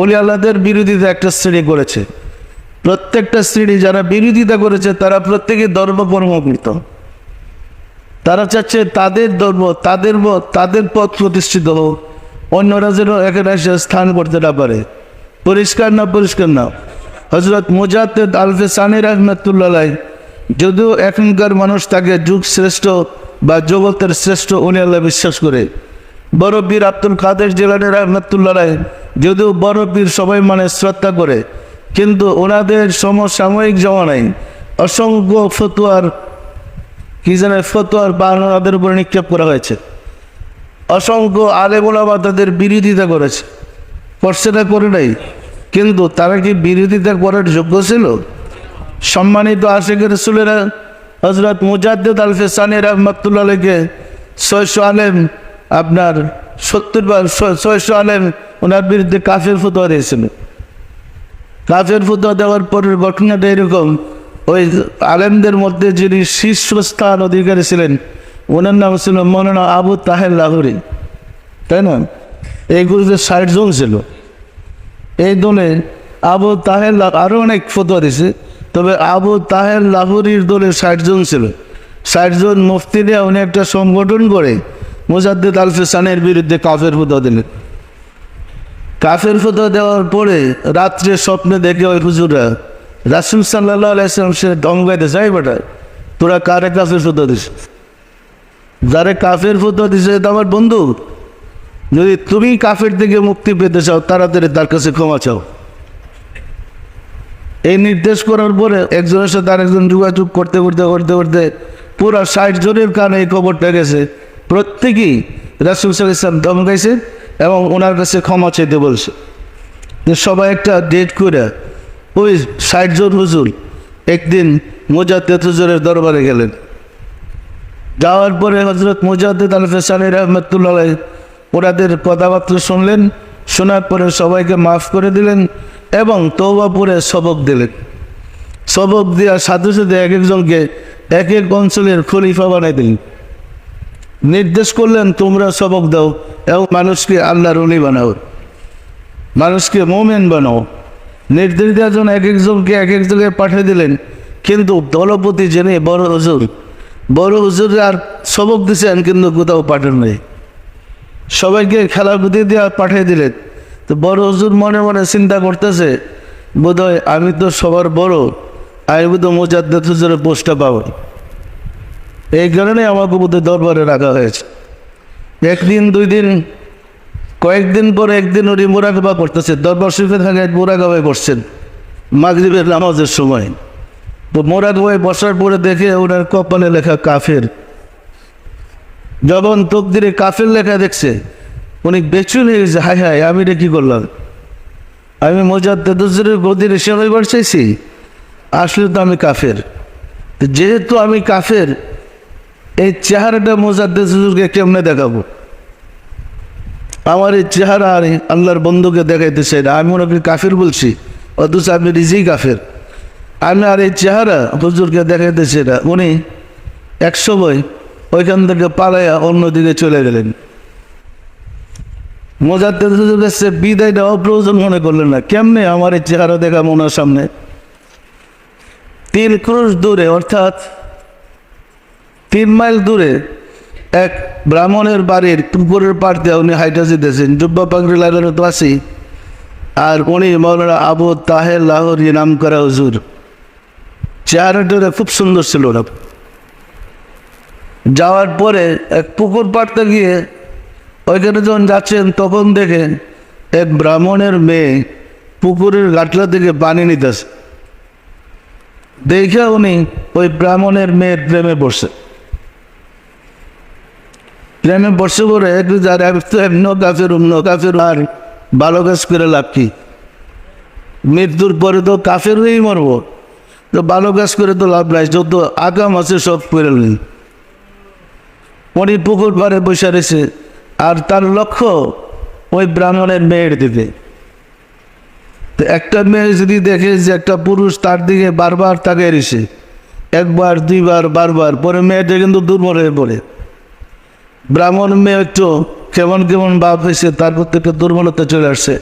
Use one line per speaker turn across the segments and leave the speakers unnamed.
ওলি আল্লাহদের বিরোধিতা একটা শ্রেণী করেছে। প্রত্যেকটা শ্রেণী যারা বিরোধিতা করেছে তারা প্রত্যেকে ধর্ম কর্মকৃত। তারা চাচ্ছে তাদের ধর্ম, তাদের মত, তাদের পথ প্রতিষ্ঠিত হোক, অন্যরা যেন এখানে এসে স্থান করতে না পারে। পরিষ্কার না? পরিষ্কার না? হযরত মুজাদ্দিদ আলফে সানি রাহমাতুল্লাহ আলাইহ, যদিও এখনকার মানুষ তাকে যুগ শ্রেষ্ঠ বা জগতের শ্রেষ্ঠ ওলি আল্লাহ বিশ্বাস করে, বড় পীর আব্দুল কাদের জিলানী রাহমাতুল্লাহ আলাইহ যদিও বড় পীর সবাই মানে শ্রদ্ধা করে, কিন্তু ওনাদের সমসাময়িক জমানায় অসংখ্য ফতোয়ার ফতোয়ার বান ওনাদের উপরে নিক্ষেপ করা হয়েছে। অসংখ্য আলেম ওলামা তাদের বিরোধিতা করেছে, করছে না? করে নাই। কিন্তু তারা কি বিরোধিতা করার যোগ্য ছিল? সম্মানিত আশিকের রাসূলেরা হযরত মুজাদ্দিদ আলফে সানি রাহমাতুল্লাহ আলাইহি 600 আলেম, আপনার 600 আলেম ওনার বিরুদ্ধে কাফের ফতোয়া দিয়েছিল। কাফের ফতোয়া দেওয়ার পরের ঘটনাটা এরকম, ওই আলেমদের মধ্যে যিনি শীর্ষস্থান অধিকারী ছিলেন ওনার নাম ছিল মৌলানা আবু তাহের লাহোরী, তাই না? এই গ্রুপে 60 জন ছিল। এই দলে আবু তাহের আরও অনেক ফতোয়া দিছে, তবে আবু তাহের লাহোরীর দলে 60 জন ছিল। 60 জন মুফতি নিয়ে উনি একটা সংগঠন করে মুজাদ্দিদ আলফে সানির বিরুদ্ধে কাফের ফতোয়া দিলেন। কাফের ফতোয়া দেওয়ার পরে রাত্রে স্বপ্নে দেখে ওই হুজুরা রাসূল সাল্লাল্লাহু আলাইহি ওয়াসাল্লাম সে দমগাইতে যাই বেটা, তোরা কারে কাফের ফতোয়া দিস? যারে কাফের ফতোয়া দিছে এটা আমার বন্ধু, যদি তুমি কাফের থেকে মুক্তি পেতে চাও তাড়াতাড়ি তার কাছে ক্ষমা চাও। এই নির্দেশ করার পরে একজনের সাথে আরেকজন যোগাযোগ করতে করতে করতে করতে পুরো 60 জনের কানে এই খবরটা গেছে। প্রত্যেকেই রাসূল সাল্লাল্লাহু আলাইহি ওয়াসাল্লাম দমগাইছে এবং ওনার কাছে ক্ষমা চাইতে বলছে। যে সবাই একটা ডেট করে ওই 60 জন হুজুর একদিন মুজাদ্দিদ হুজুরের দরবারে গেলেন। যাওয়ার পরে হযরত মুজাদ্দিদ আলফে সানি রাহমাতুল্লাহ আলাইহি ওনাদের কথাবার্তা শুনলেন, শোনার পরে সবাইকে মাফ করে দিলেন এবং তওবা পড়ে সবক দিলেন। সবক দেওয়ার সাথে সাথে এক একজনকে এক এক অঞ্চলের খলিফা বানাই দিলেন। নির্দেশ করলেন তোমরা সবক দাও এবং মানুষকে আল্লাহর ওলি বানাও, মানুষকে মুমিন বানাও। নির্দেশ দেওয়ার জন্য এক একজনকে এক এক জায়গায় পাঠিয়ে দিলেন। কিন্তু দলপতি জেনে বড় হুজুর আর সবক দিচ্ছেন কিন্তু কোথাও পাঠান নেই, সবাইকে খেলার বুদ্ধি দিয়ে পাঠিয়ে দিলেন। তো বড় হুজুর মনে মনে চিন্তা করতেছে, বোধহয় আমি তো সবার বড়, আমি বোধহয় মুজাদ্দিদ হুজুরের পোস্টটা পাবো, এই কারণে আমাকে বোধহয় দরবারে রাখা হয়েছে। একদিন দুই দিন কয়েকদিন পরে একদিন উনি মুরাকাবা করতেছে, দরবার শরীফে থাকে মুরাকাবায় বসছেন মাগরিবের নামাজের সময়। তো মুরাকাবায় বসার পরে দেখে ওনার কপালে লেখা কাফের। যখন তকদিরে কাফের লেখা দেখছে উনি বেচুন হয়ে গেছে, হায় হায় আমি রে কী করলাম, আমি মুজাদ্দিদ হুজুরের গদিরে সেবাই বসাইছি, আসলে তো আমি কাফের। যেহেতু আমি কাফের, এই চেহারাটা মুজাদ্দিদ হুজুরকে কেমনে দেখাবো? আমার এই চেহারা আর আল্লাহর বন্ধুকে দেখাইতে চাই না, আমি ওনাকে কাফের বলছি, অথচ আমি নিজেই কাফের। আমি আর এই চেহারা হুজুরকে দেখাইতে চাই না। উনি এক সময় ওইখান থেকে পালাইয়া অন্যদিকে চলে গেলেন। মুজাদ্দিদ হুজুর কাছে বিদায় দেওয়া প্রয়োজন মনে করলেন না। কেমনে আমার এই চেহারা দেখা ওনার সামনে? 3 ক্রোশ দূরে, অর্থাৎ 3 মাইল দূরে এক ব্রাহ্মণের বাড়ির পুকুরের পাড় দিয়ে উনি হাইটা যেতেছেন, জুব্বা পাগড়ি লাগানো তো আছি। আর উনি মৌলানা আবু তাহের লাহোরী নাম করা হুজুর, চেহারাটা খুব সুন্দর ছিল না। যাওয়ার পরে এক পুকুর পাড়তে গিয়ে ওইখানে যখন যাচ্ছেন তখন দেখে এক ব্রাহ্মণের মেয়ে পুকুরের গাটলা থেকে পানি নিতেছে। দেখে উনি ওই ব্রাহ্মণের মেয়ের প্রেমে পড়ছে। পরে একটু যারা কাফের আর ভালো কাজ করে লাভ কি? মৃত্যুর পরে তো কাফের হয়েই মরব, তো ভালো কাজ করে তো লাভ নাই, যত আগাম আছে সব করে নিন। উনি পুকুর পাড়ে বসে রয়েছে আর তার লক্ষ্য ওই ব্রাহ্মণের মেয়ের দিকে। তো একটা মেয়ে যদি দেখে যে একটা পুরুষ তার দিকে বারবার তাকিয়ে রয়েছে, একবার দুইবার বারবার, পরে মেয়েটা কিন্তু দুর্বল হয়ে পড়ে। ব্রাহ্মণ মেয়ে একটু কেমন কেমন ভাব হয়েছে, তার প্রতি একটা দুর্বলতা চলে আসছে।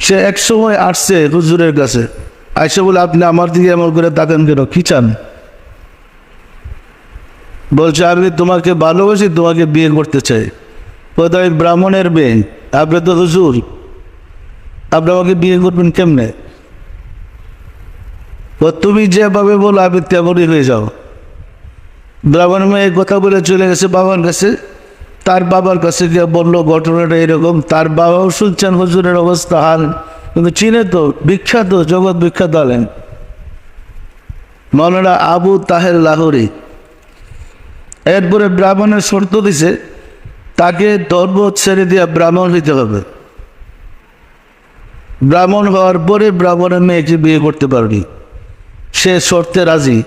সে এক সময় আসছে হুজুরের কাছে, আইসা বলে আপনি আমার দিকে এমন করে তাকান কেন, কি চান? বলছে আমি তোমাকে ভালোবাসি, তোমাকে বিয়ে করতে চাই। কোথায় ব্রাহ্মণের মেয়ে, আপনি তো হুজুর, আপনি আমাকে বিয়ে করবেন কেমনে? তুমি যেভাবে বলো আমি তেমনই হয়ে যাও। ব্রাহ্মণ মেয়ে কথা বলে চলে গেছে বাবার কাছে। তার বাবার কাছে গিয়ে বললো ঘটনাটা এরকম। তার বাবাও শুনছেন হুজুরের অবস্থা হাল, কিন্তু চিনে তো, বিখ্যাত, জগৎ বিখ্যাত হলেন মৌলানা আবু তাহের লাহোরি। এরপরে ব্রাহ্মণের শর্ত দিছে তাকে ধর্ম ছেড়ে দিয়ে ব্রাহ্মণ হইতে হবে। ব্রাহ্মণ হওয়ার পরে ব্রাহ্মণের মেয়েকে বিয়ে করতে পারবি। সে শর্তে রাজি।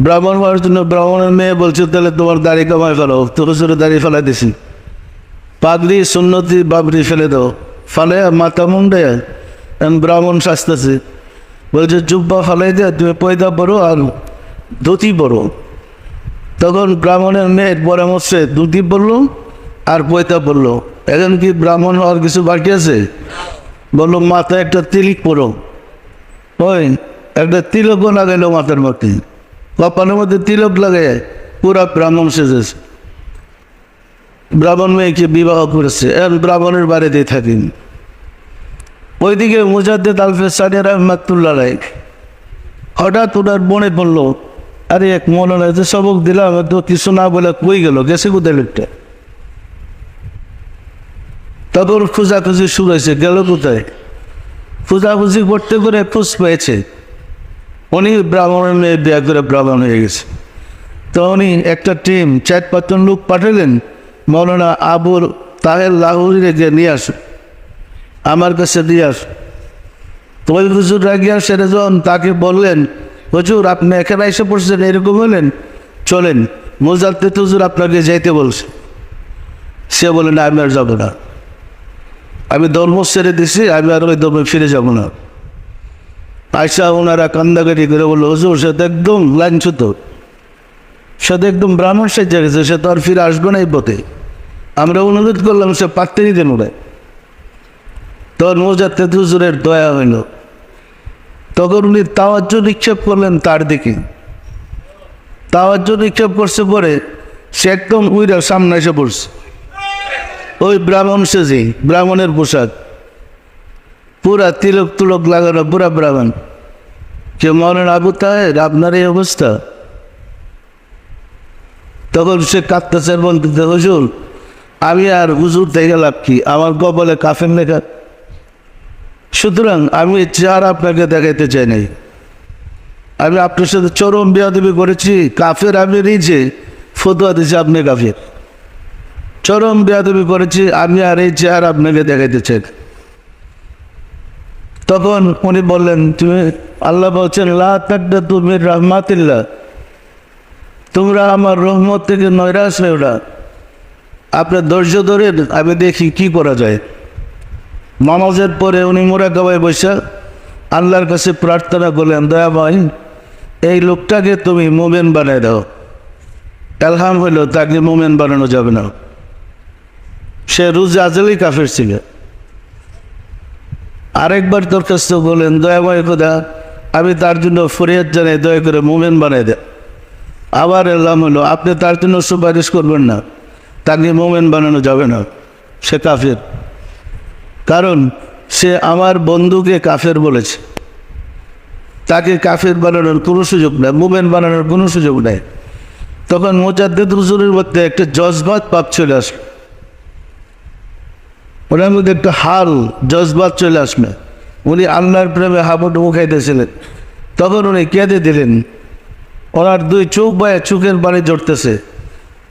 ব্রাহ্মণ হওয়ার জন্য ব্রাহ্মণের মেয়ে বলছে তাহলে তোমার দাড়ি কামাই ফেলো। তো হুজুরে দাড়ি ফেলাই দিছি, পাগড়ি সুন্নতি বাবরি ফেলে দাও, ফেলে মাথা মুন্ডে ব্রাহ্মণ সাজতেছে। বলছে জুব্বা ফেলাই দেয়, তুমি পয়দা পড়ো আর ধুতি পড়ো। তখন ব্রাহ্মণের মেয়ের পরামর্শে ধুতি পড়লো আর পয়দা পড়লো। এখন কি ব্রাহ্মণ হওয়ার কিছু বাকি আছে? বললো মাথায় একটা তিলক পড়ো। ওই একটা তিলকও লাগাইলো মাথার মধ্যে, কপালের মধ্যে তিলক লাগাই পুরা ব্রাহ্মণ সেজেছে। ব্রাহ্মণ মেয়েকে বিবাহ করেছে। এখন ব্রাহ্মণের বাড়িতেই থাকেন। ওইদিকে মুজাদ্দেদ আল ফেসানি রাহমাতুল্লাহ আলাইহি হঠাৎ ওনার মনে পড়লো, আরে এক মৌলানা যে সবক দিলাম তো কিছু না বলে কই গেল, গেছে কোথায় লোকটা? তখন খোঁজাখুঁজি শুরু হয়েছে, গেল কোথায়? খোঁজাখুঁজি করতে করে খোঁজ পেয়েছে উনি ব্রাহ্মণের মেয়ে বিয়ে করে ব্রাহ্মণ হয়ে গেছে। তো উনি একটা টিম 4-5 জন লোক পাঠালেন, মৌলানা আবু তাহের লাহোরিকে গিয়ে নিয়ে আসো, আমার কাছে দিয়ে আস। তো ওই হুজুর রাগিয়া সেরে যখন তাকে বললেন, হুজুর আপনি এখানে এসে পড়ছেন, এরকম হলেন, চলেন মুজাদ্দেদ হুজুর আপনাকে যাইতে বলছে। সে বলে না, আমি আর যাবো না, আমি ধর্ম ছেড়ে দিছি, আমি আর ওই ধর্মে ফিরে যাব না। আয়সা ওনারা কান্দাকাটি করে বললো, হুজুর সে তো একদম লাঞ্ছিত, সে তো একদম ব্রাহ্মণ সেজে গেছে, সে তো আর ফিরে আসবে না এই পথে। আমরা অনুরোধ করলাম, সে পারতেই দেন ওরা। তখন মুজাদ্দেদ হুজুরের দয়া হইল। তখন উনি তাওয়াজ্জু নিক্ষেপ করলেন তার দিকে। তাওয়াজ্জু নিক্ষেপ করছে পরে সে একদম উইরা সামনে এসে পড়ছে, ওই ব্রাহ্মণ সেজে, ব্রাহ্মণের পোশাক, পুরা তিলক তুলক লাগানো, পুরা ব্রাহ্মণ। কে মৌলানা আবু তাহের, আপনার এই অবস্থা? তখন সে কাঁদতেছে, বলতেছে হুজুর আমি আর হুজুর থেকে লাভ কি, আমার কপালে কাফের লেখা, সুতরাং আমি চেহারা আপনাকে দেখাইতে চাই নাই। আমি আপনার সাথে চরম বেয়াদবি করেছি, কাফের আমি নিজে ফতোয়া দিয়েছি আপনি কাফের, চরম বেয়াদবি করেছি, আমি আর এই চেহারা আপনাকে দেখাইতে চাই। তখন উনি বললেন, তুমি আল্লাহ বলছেন লা তাকনাতু মির রাহমাতিল্লাহ, তোমরা আমার রহমত থেকে নৈরাশ হয়ে ওঠা, আপনার ধৈর্য ধরেন, আমি দেখি কি করা যায়। নামাজের পরে উনি মুরাকাবায় বসে আল্লাহর কাছে প্রার্থনা করলেন, দয়াময় এই লোকটাকে তুমি মোমেন বানায় দাও। এলহাম হইল তাকে মোমেন বানানো যাবে না, সে রুজে আজলি কাফের ছিল। আরেকবার দরখাস্ত করলেন, দয়াময় খোদা আমি তার জন্য ফরিয়াদ জানাই, দয়া করে মোমেন বানায় দেয়। আবার এলহাম হলো, আপনি তার জন্য সুপারিশ করবেন না, তাকে মোমেন বানানো যাবে না, সে কাফের, কারণ সে আমার বন্ধুকে কাফের বলেছে। তাকে কাফের বানানোর কোনো সুযোগ নেই, মোমেন বানানোর কোনো সুযোগ নেই। তখন মুজাদ্দেদ হুজুরের মধ্যে একটা জজবাত পাপ চলে আসবে, ওনার মধ্যে একটা হাল জজবাত চলে আসবে। উনি আল্লাহর প্রেমে হাবুডুবু খাইতেছিলেন। তখন উনি কেঁদে দিলেন, ওনার দুই চোখ বায়ে চোখের পানি জড়তেছে।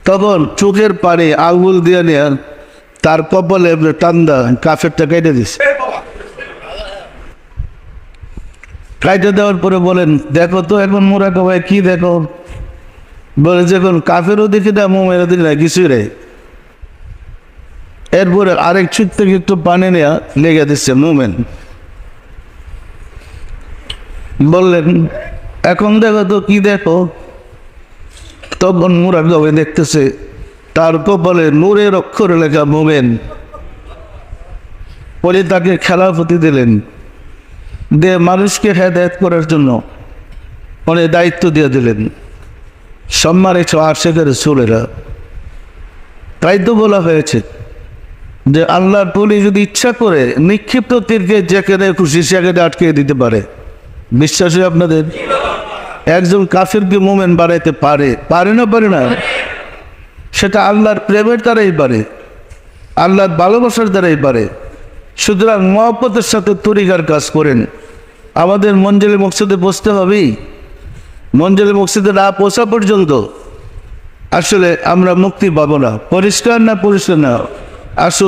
তখন চোখের পানি আঙুল দিয়ে নিয়ে তার কপালে টান্দা কাফেরটা কেটে দিছে। কাইটে দেওয়ার পরে বলেন, দেখো তো এখন মুরাকাবায় কি দেখো? বলে যখন কাফেরও দেখি না, মোমেরও দেখি না, কিছুই রে। এরপরে আরেক চুপ থেকে একটু পানি নেওয়া লেগে দিচ্ছে মোমেন। বললেন এখন দেখো তো কি দেখো? তখন মুরাকাবায় দেখতেছে তার কপালে নূরের অক্ষরে লেখা মোমেন। পরে তাকে খেলাফতি দিলেন, দিয়ে মানুষকে হেদায়েত করার জন্য উনি দায়িত্ব দিয়ে দিলেন। সম্মানিত আশিকের রাসূলেরা, তাই তো বলা হয়েছে যে আল্লাহর ওলি যদি ইচ্ছা করে নিক্ষিপ্ত তীরকে যেখানে খুশি সেখানে আটকে দিতে পারে। বিশ্বাসী আপনাদের? একজন কাফিরকে মুমিন বানাইতে পারে, পারে না পারে না? সেটা আল্লাহর প্রেমের দ্বারাই পারে, আল্লাহর ভালোবাসার দ্বারাই পারে। সুতরাং মহব্বতের সাথে তরিকার কাজ করেন। আমাদের মঞ্জিলে মকসদে পৌঁছতে হবেই। মঞ্জিলে মকসদে না পৌঁছা পর্যন্ত আসলে আমরা মুক্তি পাবো না। পরিষ্কার না? পরিষ্কার না? আসুন